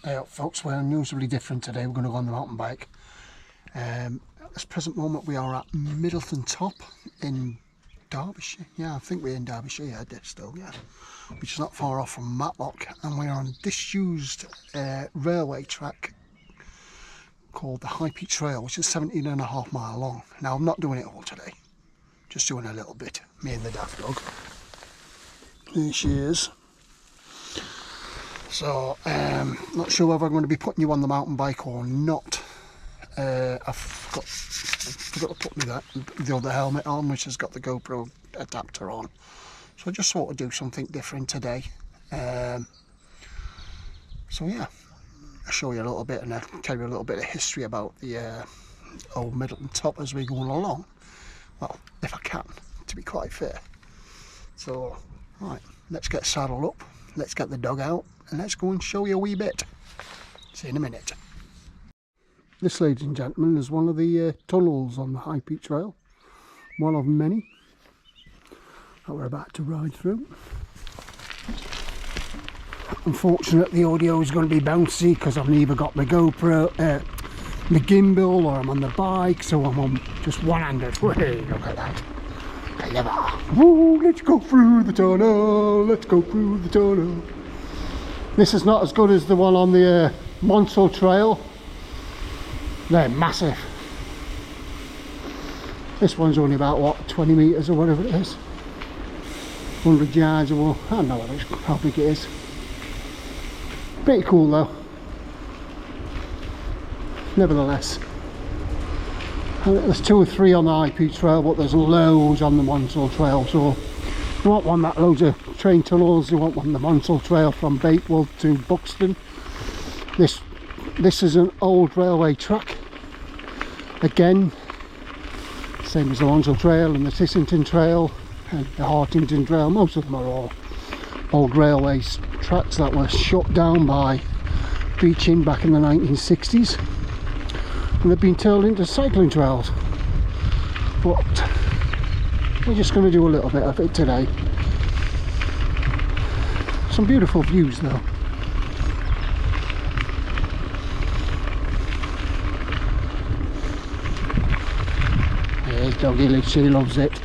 Hey up folks, we're unusually different today. We're going to go on the mountain bike. At this present moment we are at Middleton Top in Derbyshire. Yeah, I think we're in Derbyshire, yeah, still, yeah. Which is not far off from Matlock, and we're on a disused railway track called the High Peak Trail, which is 17.5 miles long. Now I'm not doing it all today, just doing a little bit, me and the daft dog. There she is. So, not sure whether I'm going to be putting you on the mountain bike or not. I forgot to put the other helmet on, which has got the GoPro adapter on. So I just thought I'd do something different today. So yeah, I'll show you a little bit and I'll tell you a little bit of history about the old Middleton Top as we're going along. Well, if I can, to be quite fair. So, right, let's get saddled up, let's get the dog out, and let's go and show you a wee bit. See you in a minute. This, ladies and gentlemen, is one of the tunnels on the High Peak Trail. One of many that we're about to ride through. Unfortunately, the audio is going to be bouncy because I've either got my GoPro, my gimbal, or I'm on the bike, so I'm on just one-handed. Hey, look at that. Clever. Woo, let's go through the tunnel. Let's go through the tunnel. This is not as good as the one on the Monsell Trail. They're massive. This one's only about, what, 20 metres or whatever it is. 100 yards or, I don't know how big it is. Pretty cool though. Nevertheless. There's 2 or 3 on the High Peak Trail, but there's loads on the Monsell Trail. So you want one that loads of train tunnels, you want one on the Monsell Trail from Bakewell to Buxton. This is an old railway track. Again, same as the Monsell Trail and the Tissington Trail and the Hartington Trail. Most of them are all old railway tracks that were shut down by Beeching back in the 1960s. And they've been turned into cycling trails. But we're just going to do a little bit of it today. Some beautiful views though. There's Doggy, she loves it.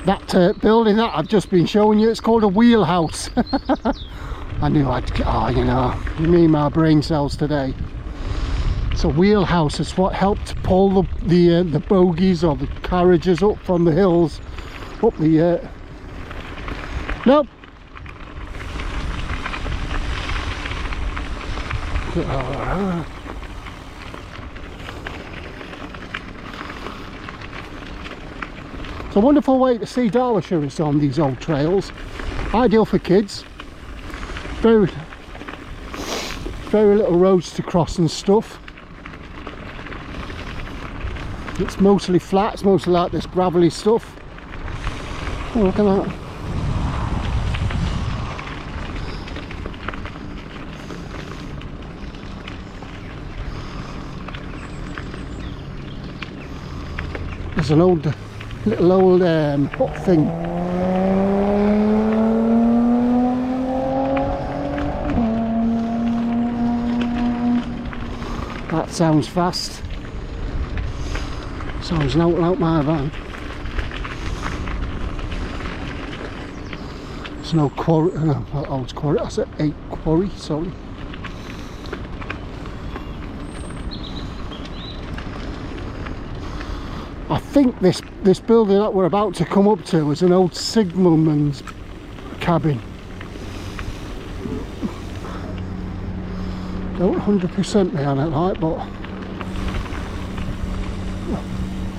That building that I've just been showing you, it's called a wheelhouse. I knew you know, me and my brain cells today. So wheelhouse is what helped pull the bogies or the carriages up from the hills, up the nope. It's a wonderful way to see Derbyshire is on these old trails. Ideal for kids. Very little roads to cross and stuff. It's mostly flat, it's mostly like this gravelly stuff. Oh, look at that. There's an old, little old hut thing. That sounds fast. Sounds out my van. There's no quarry, no, old quarry, that's an 8 quarry, sorry. I think this building that we're about to come up to is an old signalman's cabin. Don't 100% me on it, like, but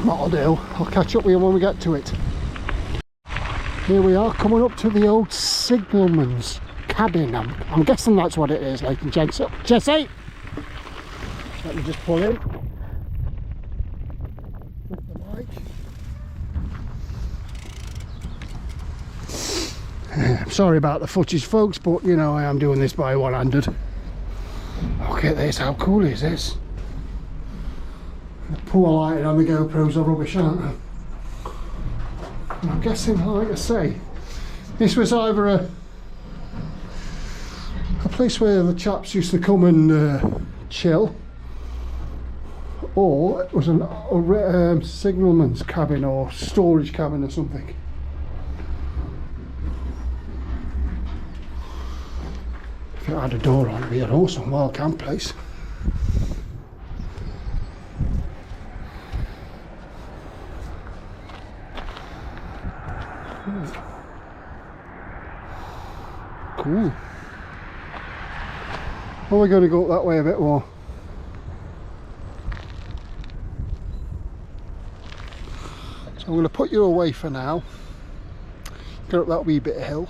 that'll do. I'll catch up with you when we get to it. Here we are, coming up to the old signalman's cabin. I'm guessing that's what it is, ladies and gents. Jesse! Let me just pull in. With the mic. I'm sorry about the footage, folks, but you know I am doing this by one-handed. Look at this, how cool is this? The poor lighting on the GoPros are rubbish, aren't they? I'm guessing, like I say, This was either a place where the chaps used to come and chill, or it was a signalman's cabin or storage cabin or something. If it had a door on, it'd be an awesome wild camp place. Cool. Well, we're going to go up that way a bit more. So I'm going to put you away for now, get up that wee bit of hill,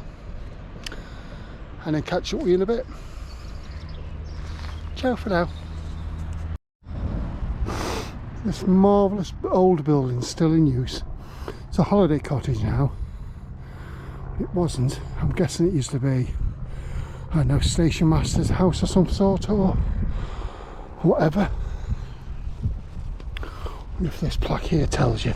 and then catch up with you in a bit. Ciao for now. This marvellous old building still in use. It's a holiday cottage now. It wasn't. I'm guessing it used to be, I don't know, station master's house or some sort, or whatever. I wonder if this plaque here tells you.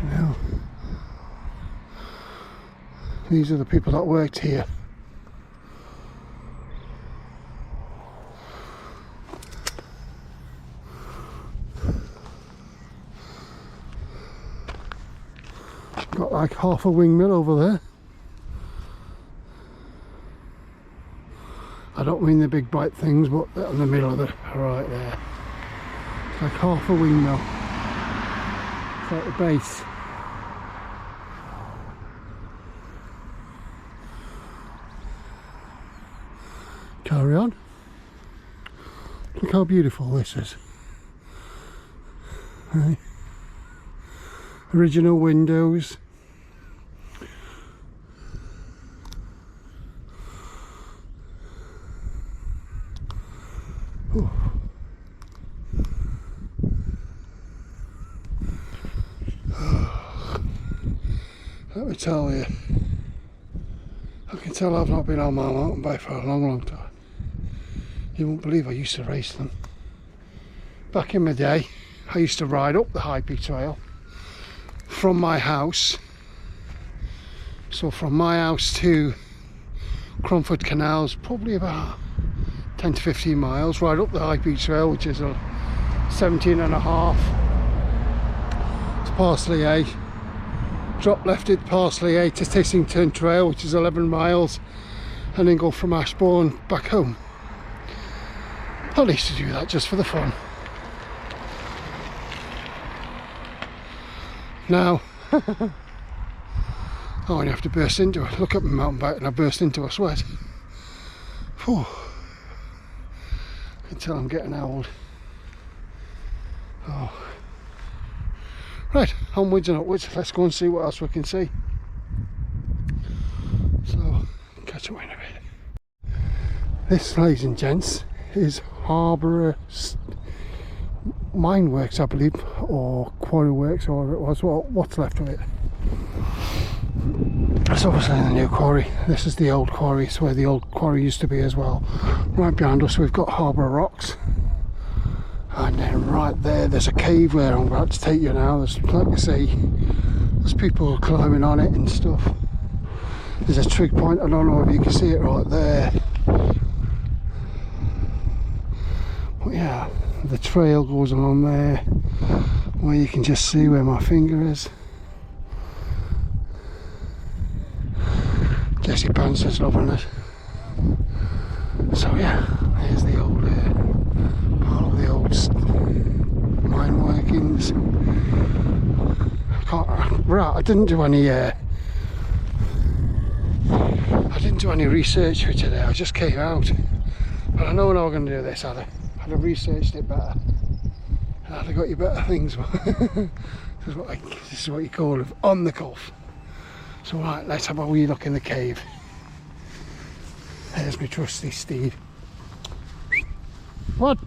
No. These are the people that worked here. Got like half a windmill over there. I don't mean the big bright things, but they're in the middle of it, right there. It's like half a windmill. It's like the base. Carry on. Look how beautiful this is. Right. Original windows. Ooh. Let me tell you, I can tell I've not been on my mountain bike for a long time. You won't believe I used to race them. Back in my day, I used to ride up the High Peak Trail from my house. So from my house to Cromford Canals, probably about 10 to 15 miles, right up the High Peak Trail, which is a 17 and a half to Parsley A. Drop left at Parsley A to Tissington Trail, which is 11 miles, and then go from Ashbourne back home. I used to do that just for the fun. Now, I only have to burst into it. Look at my mountain bike and I burst into a sweat. Whew. I can tell I'm getting old. Oh. Right, onwards and upwards. Let's go and see what else we can see. So, catch up in a bit. This, ladies and gents, is Harbour Mine Works, I believe, or Quarry Works, or whatever it was. Well, what's left of it. That's obviously the new quarry. This is the old quarry. It's where the old quarry used to be as well. Right behind us we've got Harbour Rocks, and then right there's a cave where I'm about to take you now. There's, like I say, there's people climbing on it and stuff. There's a trig point, I don't know if you can see it right there. But yeah, the trail goes along there where you can just see where my finger is. Jesse Pants is loving it. So yeah, here's the old part of the old mine workings. I didn't do any research for today. I just came out, but I know when I'm going to do this. I'd have researched it better. I'd have got you better things. This is what you call it, on the cuff. So right, let's have a wee look in the cave. There's my trusty steed. What?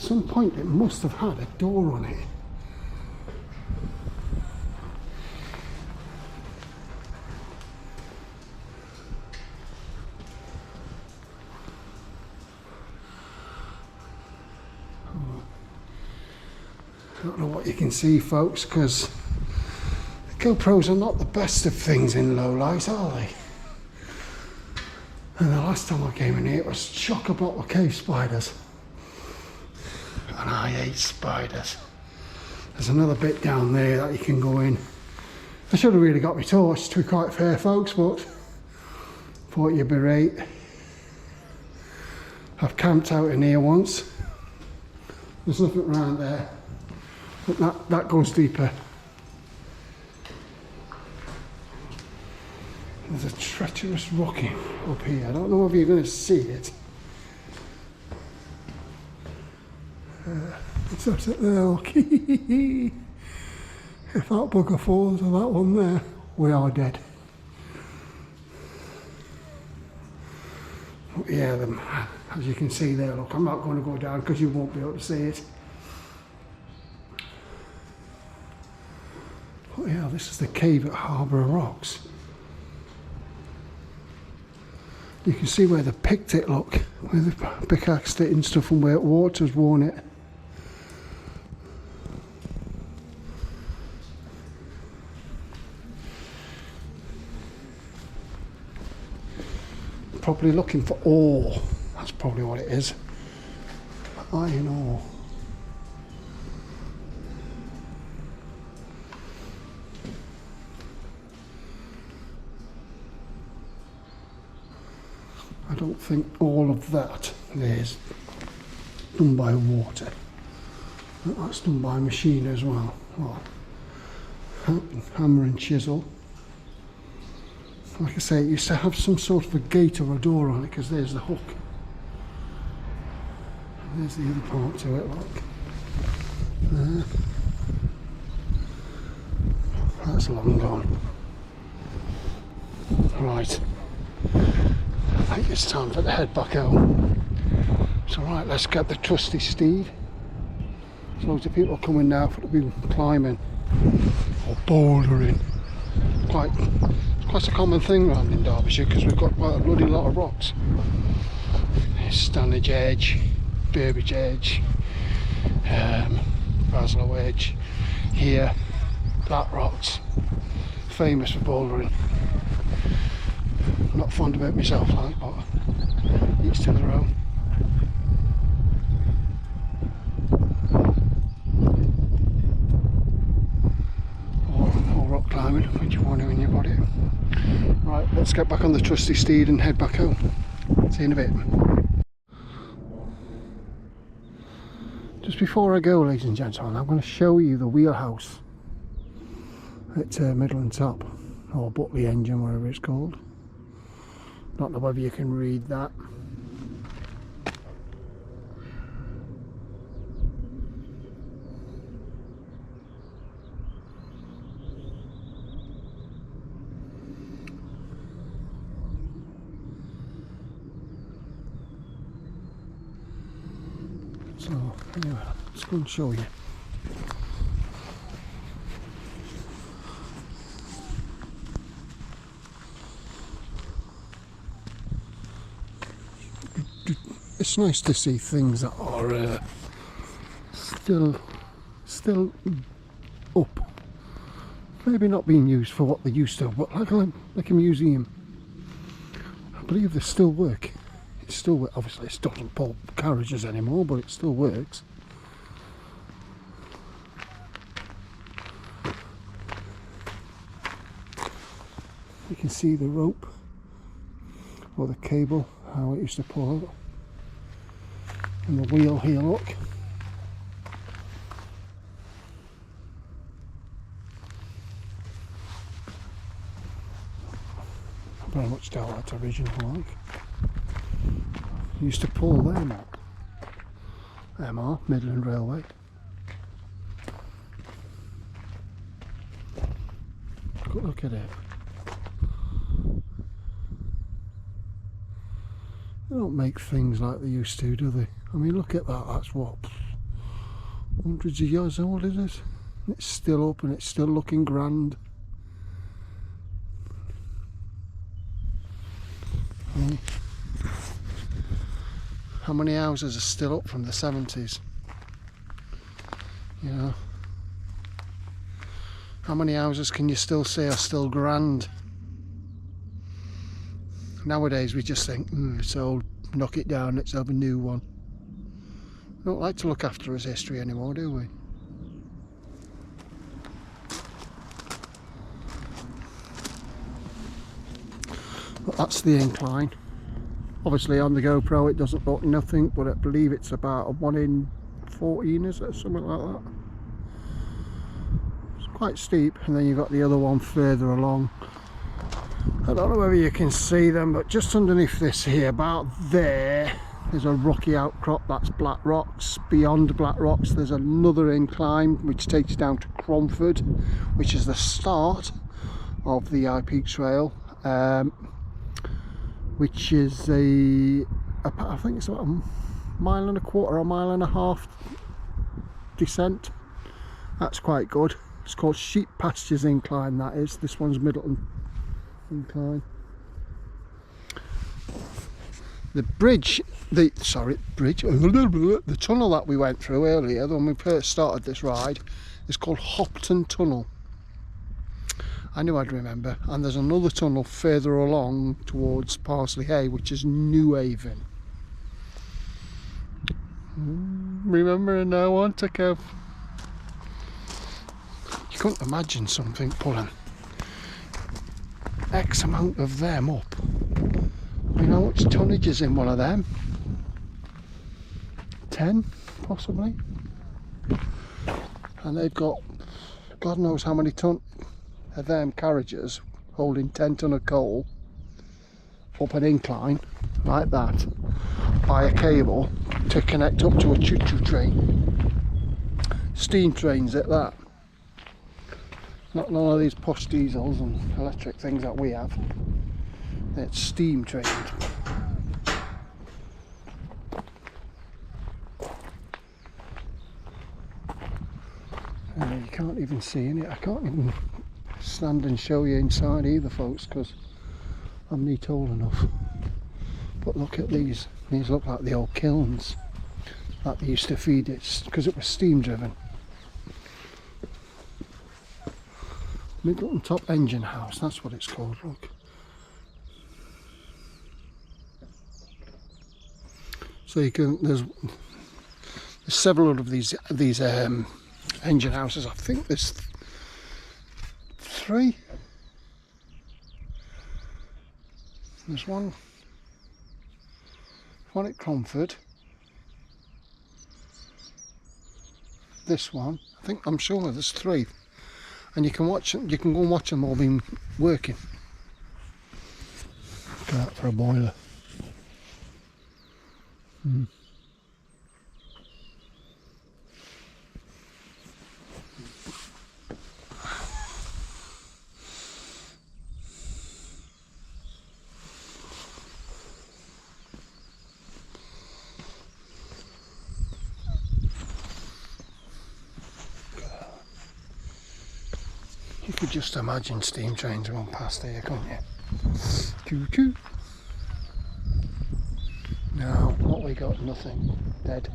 some point it must have had a door on it. I don't know what you can see, folks, because the GoPros are not the best of things in low light, are they? And the last time I came in here it was chock-a-block with cave spiders. And I hate spiders. There's another bit down there that you can go in. I should have really got my torch, to be quite fair, folks, but thought you'd be right. I've camped out in here once. There's nothing around there. But that goes deeper. There's a treacherous rocking up here. I don't know if you're going to see it. It's up there, look. If that bugger falls on that one there, we are dead. But yeah, as you can see there, look, I'm not going to go down because you won't be able to see it. But yeah, this is the cave at Harbour of Rocks. You can see where they picked it, look, where they pickaxed it and stuff, and where water's worn it. Probably looking for ore, that's probably what it is. Iron ore. I don't think all of that is done by water. That's done by machine as well. Hammer and chisel. Like I say, it used to have some sort of a gate or a door on it, because there's the hook. And there's the other part to it, look. There. That's long gone. Right. I think it's time for the head back home. So right, let's get the trusty steed. There's loads of people coming now for to be climbing or bouldering. It's quite a common thing around in Derbyshire, because we've got quite a bloody lot of rocks. There's Stanage Edge, Burbage Edge, Baslow Edge, here, Black Rocks, famous for bouldering. Not fond of it myself, like, but each to their own. Or rock climbing, which you want to in your body. Right, let's get back on the trusty steed and head back home. See you in a bit. Just before I go, ladies and gentlemen, I'm going to show you the wheelhouse at Midland Top, or Butley Engine, whatever it's called. Don't know whether you can read that. So anyway, let's go and show you. It's nice to see things that are still up. Maybe not being used for what they used to, but like a museum. I believe they still work. It still, obviously it doesn't pull carriages anymore, but it still works. You can see the rope or the cable, how it used to pull out. And the wheel here, look. I very much doubt that's original, like. Used to pull them up. MR, Midland Railway. Good look at it. They don't make things like they used to, do they? I mean, look at that, that's what, hundreds of years old, is it? It's still up and it's still looking grand. How many houses are still up from the 70s? You know, how many houses can you still say are still grand? Nowadays we just think, it's old, knock it down, let's have a new one. We don't like to look after his history anymore, do we? But that's the incline. Obviously on the GoPro it doesn't look nothing, but I believe it's about a 1 in 14, is it? Something like that. It's quite steep, and then you've got the other one further along. I don't know whether you can see them, but just underneath this here, about there, there's a rocky outcrop. That's Black Rocks. Beyond Black Rocks there's another incline which takes you down to Cromford, which is the start of the High Peak Trail, which is I think it's about a 1.25 miles, a 1.5 miles descent. That's quite good. It's called Sheep Pastures Incline, that is. This one's Middleton Incline. The tunnel that we went through earlier when we first started this ride is called Hopton Tunnel. I knew I'd remember. And there's another tunnel further along towards Parsley Hay, which is New Haven. Remembering now, aren't I, Kev? You couldn't imagine something pulling X amount of them up. You know how much tonnage is in one of them? 10, possibly. And they've got God knows how many ton of them carriages holding 10 ton of coal up an incline like that by a cable to connect up to a choo-choo train. Steam trains at that. Not none of these posh diesels and electric things that we have. It's steam trained. And you can't even see in it. I can't even stand and show you inside either, folks, because I'm not tall enough. But look at these. These look like the old kilns that they used to feed it, because it was steam driven. Middleton Top Engine House, that's what it's called, look. So you can, there's several of these engine houses. I think there's 3. There's one at Cromford. This one, I'm sure there's 3. And you can watch them, you can go and watch them all being working. Look at that for a boiler. You could just imagine steam trains going past here, couldn't you? Choo choo. Now, what we got? Nothing. Dead.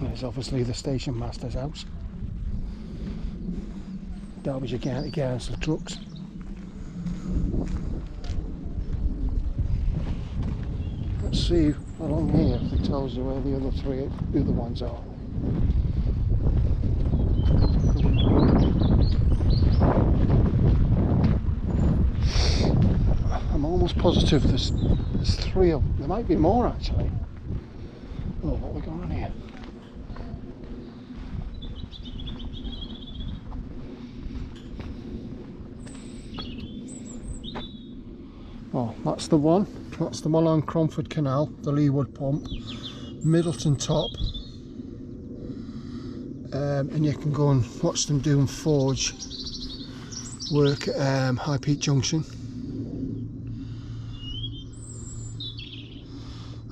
There's obviously the station master's house. Derbyshire County Council trucks. Let's see along here if it tells you where the other ones are. I'm almost positive there's 3 of them. There might be more actually. Oh, what have we got on here? Oh, that's the one. That's the one on Cromford Canal, the Leewood Pump, Middleton Top. And you can go and watch them doing forge work at High Peak Junction.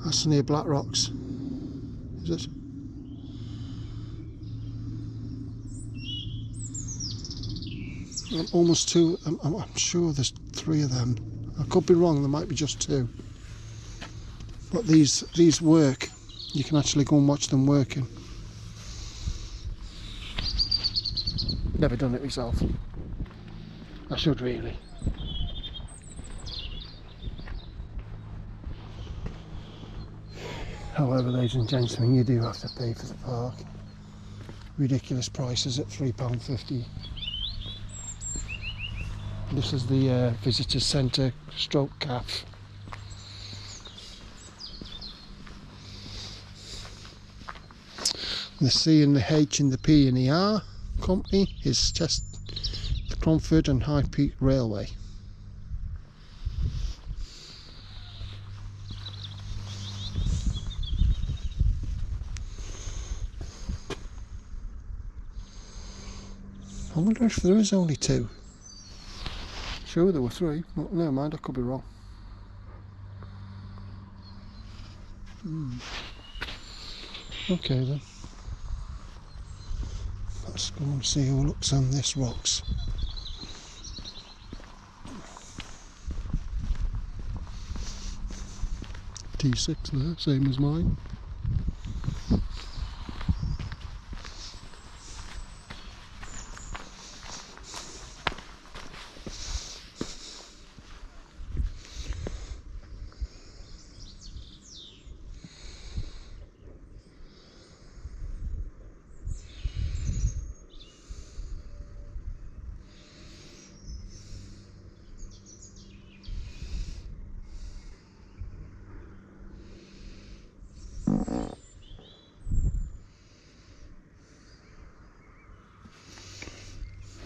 That's That's near Black Rocks. Is it? Almost two. I'm sure there's 3 of them. I could be wrong. There might be just 2. But these work. You can actually go and watch them working. Never done it myself. I should really. However, ladies and gentlemen, you do have to pay for the park. Ridiculous prices at £3.50. This is the visitor centre stroke cafe. The C and the H and the P and the R company is just the Cromford and High Peak Railway. I wonder if there is only 2. Sure there were 3, but never mind, I could be wrong. Okay then. Let's go and see who looks on this rocks. T6 there, same as mine.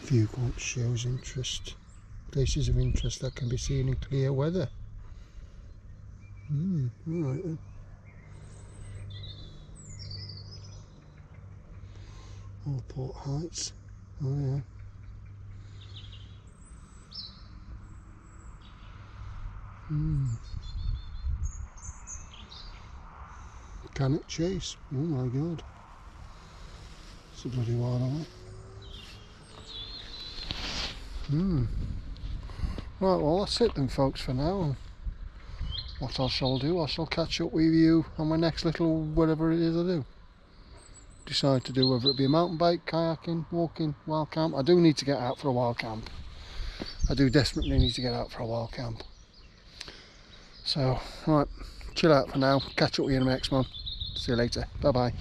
Viewpoint shows interest. Places of interest that can be seen in clear weather. Alright then. Allport Heights. Oh yeah. Cannock Chase. Oh my god. It's a bloody while away. Right, well that's it then folks for now. What I shall do, I shall catch up with you on my next little whatever it is I do. Decide to do, whether it be a mountain bike, kayaking, walking, wild camp. I do need to get out for a wild camp. I do desperately need to get out for a wild camp. So, right, chill out for now. Catch up with you in the next one. See you later. Bye bye.